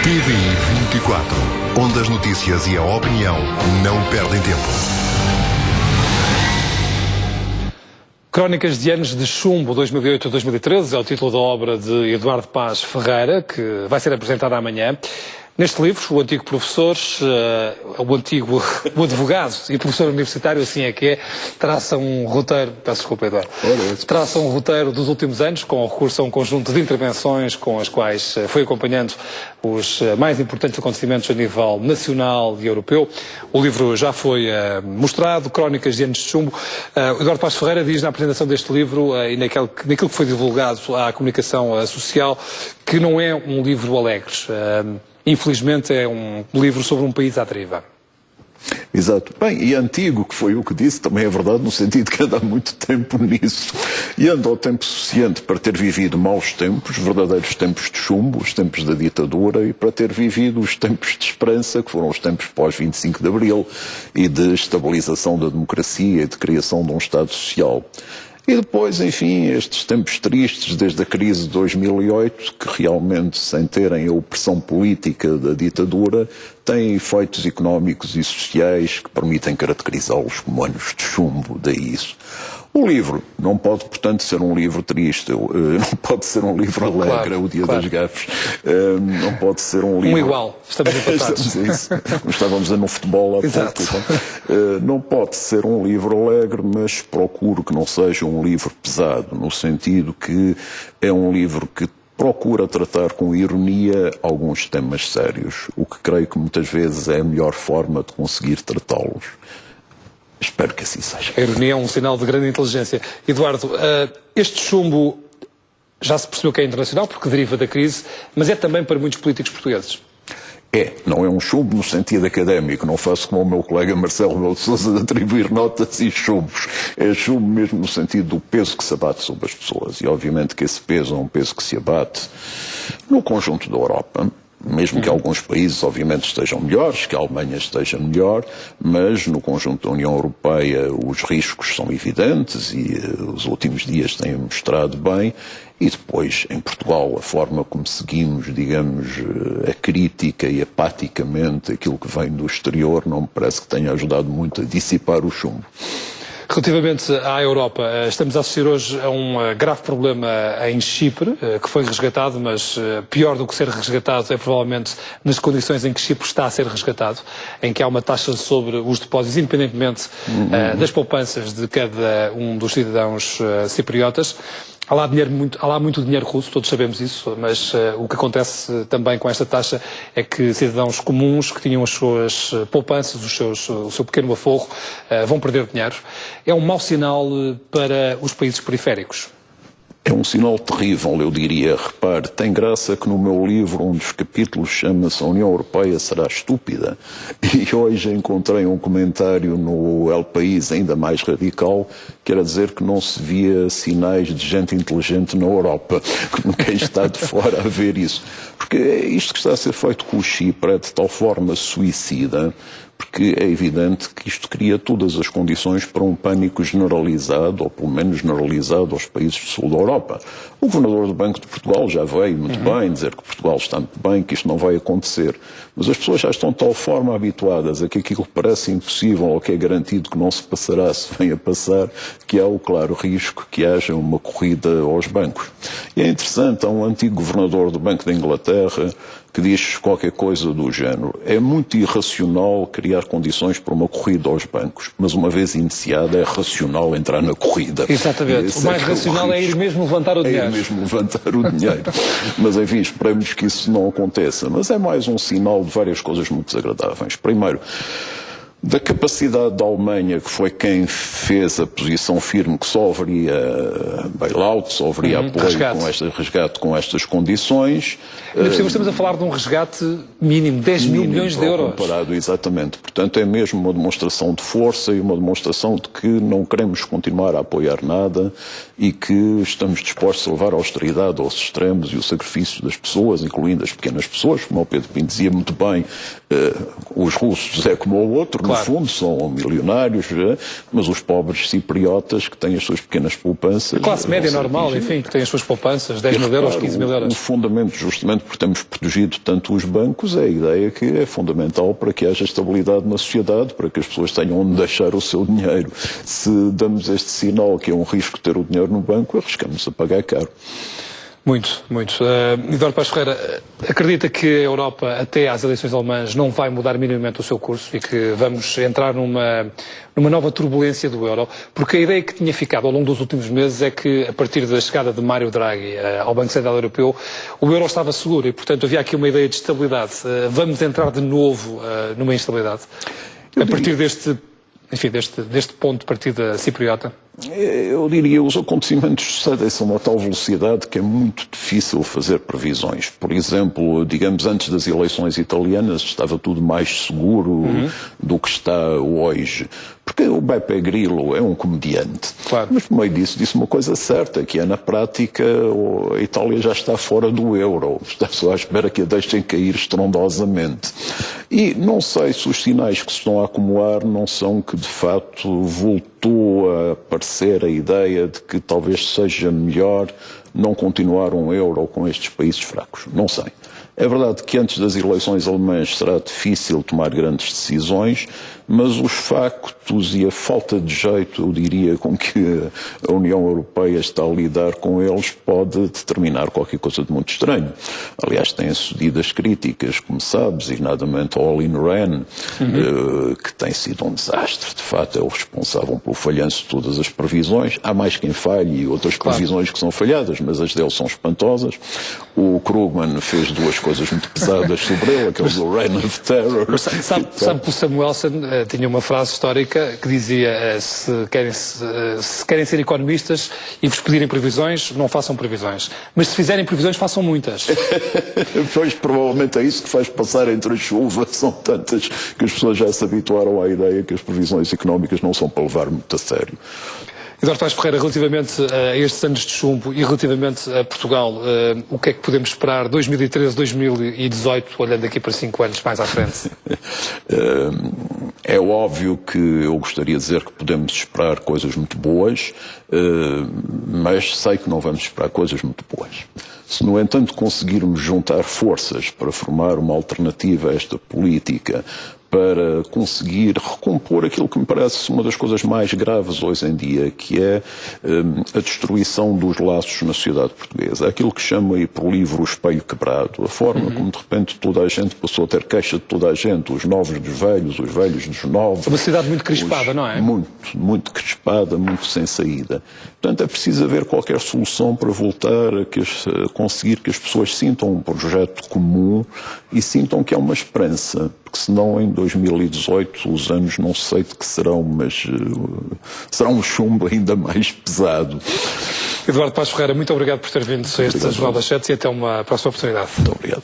TVI 24, onde as notícias e a opinião não perdem tempo. Crónicas de anos de chumbo 2008-2013 é o título da obra de Eduardo Paz Ferreira, que vai ser apresentada amanhã. Neste livro, o antigo professor, o advogado e professor universitário, assim é que é, traça um roteiro, peço desculpa, Eduardo, traça um roteiro dos últimos anos, com recurso a um conjunto de intervenções com as quais foi acompanhando os mais importantes acontecimentos a nível nacional e europeu. O livro já foi mostrado, Crónicas de anos de chumbo. Eduardo Paz Ferreira diz na apresentação deste livro e naquilo que foi divulgado à comunicação social, que não é um livro alegre. Infelizmente é um livro sobre um país à deriva. Exato. Bem, e antigo, que foi o que disse, também é verdade, no sentido que anda há muito tempo nisso. E anda ao tempo suficiente para ter vivido maus tempos, verdadeiros tempos de chumbo, os tempos da ditadura, e para ter vivido os tempos de esperança, que foram os tempos pós-25 de Abril, e de estabilização da democracia e de criação de um Estado social. E depois, enfim, estes tempos tristes, desde a crise de 2008, que realmente, sem terem a opressão política da ditadura, têm efeitos económicos e sociais que permitem caracterizá-los como anos de chumbo, daí isso. O livro não pode, portanto, ser um livro triste, não pode ser um livro alegre, claro, é o Dia das Gafes, não pode ser um livro... Um igual, estamos empatados. Estávamos no futebol há Exato. pouco. Não pode ser um livro alegre, mas procuro que não seja um livro pesado, no sentido que é um livro que procura tratar com ironia alguns temas sérios, o que creio que muitas vezes é a melhor forma de conseguir tratá-los. Espero que assim seja. A ironia é um sinal de grande inteligência. Eduardo, este chumbo já se percebeu que é internacional, porque deriva da crise, mas é também para muitos políticos portugueses. Não é um chumbo no sentido académico, não faço como o meu colega Marcelo Rebelo de Sousa de atribuir notas e chumbos. É chumbo mesmo no sentido do peso que se abate sobre as pessoas. E obviamente que esse peso é um peso que se abate no conjunto da Europa. Mesmo que alguns países, obviamente, estejam melhores, que a Alemanha esteja melhor, mas no conjunto da União Europeia os riscos são evidentes e os últimos dias têm mostrado bem. E depois, em Portugal, a forma como seguimos, digamos, a crítica e apaticamente aquilo que vem do exterior não me parece que tenha ajudado muito a dissipar o chumbo. Relativamente à Europa, estamos a assistir hoje a um grave problema em Chipre, que foi resgatado, mas pior do que ser resgatado é provavelmente nas condições em que Chipre está a ser resgatado, em que há uma taxa sobre os depósitos, independentemente das poupanças de cada um dos cidadãos cipriotas. Há lá muito dinheiro russo, todos sabemos isso, mas o que acontece também com esta taxa é que cidadãos comuns que tinham as suas poupanças, o seu pequeno aforro, vão perder dinheiro. É um mau sinal para os países periféricos. É um sinal terrível, eu diria. Repare, tem graça que no meu livro um dos capítulos chama-se A União Europeia Será Estúpida. E hoje encontrei um comentário no El País ainda mais radical, que era dizer que não se via sinais de gente inteligente na Europa. Quem está de fora a ver isso. Porque isto que está a ser feito com o Chipre é de tal forma suicida, porque é evidente que isto cria todas as condições para um pânico generalizado, ou pelo menos generalizado aos países do sul da Europa. O governador do Banco de Portugal já veio muito bem dizer que Portugal está muito bem, que isto não vai acontecer. Mas as pessoas já estão de tal forma habituadas a que aquilo parece impossível ou que é garantido que não se passará se vem a passar, que há o claro risco que haja uma corrida aos bancos. E é interessante, há um antigo governador do Banco da Inglaterra que diz qualquer coisa do género. É muito irracional criar condições para uma corrida aos bancos, mas uma vez iniciada é racional entrar na corrida. Exatamente. O mais racional é ir mesmo levantar o dinheiro. É ir mesmo levantar o dinheiro. Mas enfim, esperemos que isso não aconteça. Mas é mais um sinal de várias coisas muito desagradáveis. Primeiro, da capacidade da Alemanha, que foi quem fez a posição firme que só haveria bailout, só haveria apoio resgate com estas condições. Estamos a falar de um resgate mínimo, 10 mil milhões de euros. Comparado, exatamente. Portanto, é mesmo uma demonstração de força e uma demonstração de que não queremos continuar a apoiar nada e que estamos dispostos a levar a austeridade aos extremos e o sacrifício das pessoas, incluindo as pequenas pessoas, como o Pedro Pinto dizia muito bem, os russos é como o outro, Claro. no fundo são milionários, mas os pobres cipriotas que têm as suas pequenas poupanças... A classe média normal, enfim, que tem as suas poupanças, 10 mil euros, 15 mil euros. O fundamento, justamente porque temos protegido tanto os bancos, é a ideia que é fundamental para que haja estabilidade na sociedade, para que as pessoas tenham onde deixar o seu dinheiro. Se damos este sinal que é um risco ter o dinheiro no banco, arriscamos a pagar caro. Muito, muito. Eduardo Paes Ferreira, acredita que a Europa, até às eleições alemãs, não vai mudar minimamente o seu curso e que vamos entrar numa nova turbulência do euro? Porque a ideia que tinha ficado ao longo dos últimos meses é que, a partir da chegada de Mário Draghi ao Banco Central Europeu, o euro estava seguro e, portanto, havia aqui uma ideia de estabilidade. Vamos entrar de novo numa instabilidade? A partir deste ponto de partida cipriota? Eu diria, os acontecimentos sucedem-se a uma tal velocidade que é muito difícil fazer previsões. Por exemplo, digamos, antes das eleições italianas estava tudo mais seguro do que está hoje. Porque o Beppe Grillo é um comediante. Claro. Mas por meio disso disse uma coisa certa, que é, na prática, a Itália já está fora do euro. Está só à espera que a deixem cair estrondosamente. E não sei se os sinais que se estão a acumular não são que, de facto, voltou a aparecer a ideia de que talvez seja melhor não continuar um euro com estes países fracos. Não sei. É verdade que antes das eleições alemãs será difícil tomar grandes decisões, mas os factos e a falta de jeito, eu diria, com que a União Europeia está a lidar com eles pode determinar qualquer coisa de muito estranho. Aliás, têm sucedido as críticas, como sabes, designadamente ao Olli Rehn, que tem sido um desastre. De facto, é o responsável pelo falhanço de todas as previsões. Há mais quem falhe e outras previsões que são falhadas, mas as dele são espantosas. O Krugman fez duas coisas muito pesadas sobre ele, aquele do Reign of Terror. Sabe que o Samuelson tinha uma frase histórica que dizia se querem ser economistas e vos pedirem previsões, não façam previsões. Mas se fizerem previsões, façam muitas. Pois, provavelmente é isso que faz passar entre a chuva. São tantas que as pessoas já se habituaram à ideia que as previsões económicas não são para levar muito a sério. Eduardo Paes Ferreira, relativamente a estes anos de chumbo e relativamente a Portugal, o que é que podemos esperar 2013, 2018, olhando aqui para 5 anos mais à frente? É óbvio que eu gostaria de dizer que podemos esperar coisas muito boas, mas sei que não vamos esperar coisas muito boas. Se, no entanto, conseguirmos juntar forças para formar uma alternativa a esta política, para conseguir recompor aquilo que me parece uma das coisas mais graves hoje em dia, que é a destruição dos laços na sociedade portuguesa. Aquilo que chama aí por livro o espelho quebrado, a forma como de repente toda a gente passou a ter queixa de toda a gente, os novos dos velhos, os velhos dos novos. Uma cidade muito crispada, não é? Muito crispada, muito sem saída. Portanto, é preciso haver qualquer solução para voltar a conseguir que as pessoas sintam um projeto comum e sintam que há uma esperança. Porque senão em 2018 os anos não sei de que serão, mas será um chumbo ainda mais pesado. Eduardo Paes Ferreira, muito obrigado por ter vindo a este Jornal das 7 e até uma próxima oportunidade. Muito obrigado.